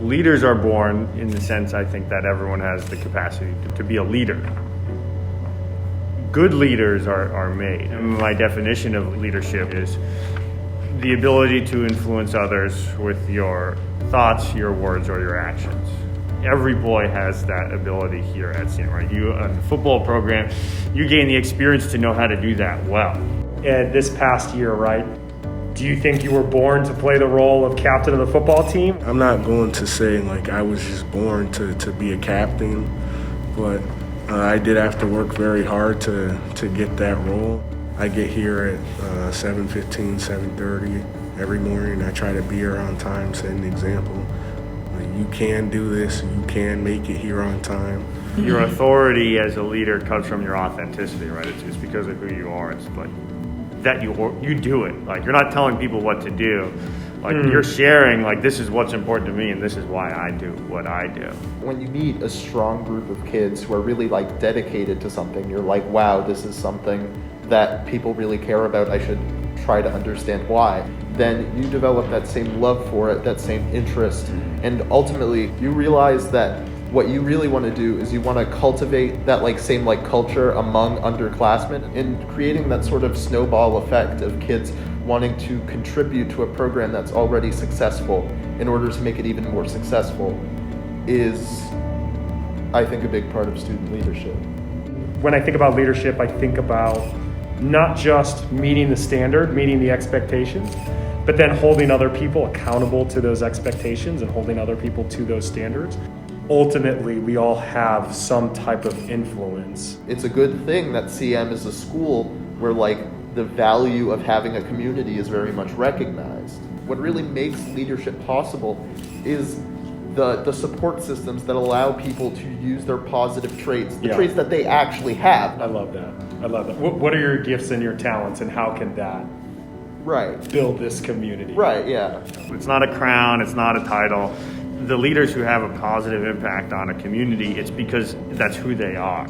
Leaders are born in the sense, I think, that everyone has the capacity to be a leader. Good leaders are made. And my definition of leadership is the ability to influence others with your thoughts, your words, or your actions. Every boy has that ability here at CM, right? You, on the football program, you gain the experience to know how to do that well. And this past year, right? Do you think you were born to play the role of captain of the football team? I'm not going to say like I was just born to be a captain, but I did have to work very hard to get that role. I get here at 7:15, 7:30 every morning. I try to be here on time, set an example. You can do this, you can make it here on time. Your authority as a leader comes from your authenticity, right? It's because of who you are. It's like that you do it. Like, you're not telling people what to do. Like, you're sharing, like, this is what's important to me and this is why I do what I do. When you meet a strong group of kids who are really like dedicated to something, you're like, wow, this is something that people really care about. I should try to understand why. Then you develop that same love for it, that same interest, and ultimately you realize that what you really want to do is you want to cultivate that same culture among underclassmen, and creating that sort of snowball effect of kids wanting to contribute to a program that's already successful in order to make it even more successful is, I think, a big part of student leadership. When I think about leadership, I think about not just meeting the standard, meeting the expectations, but then holding other people accountable to those expectations and holding other people to those standards. Ultimately, we all have some type of influence. It's a good thing that CM is a school where the value of having a community is very much recognized. What really makes leadership possible is the support systems that allow people to use their positive traits, the traits that they actually have. I love that. What are your gifts and your talents, and how can that build this community? Right, yeah. It's not a crown, it's not a title. The leaders who have a positive impact on a community, it's because that's who they are.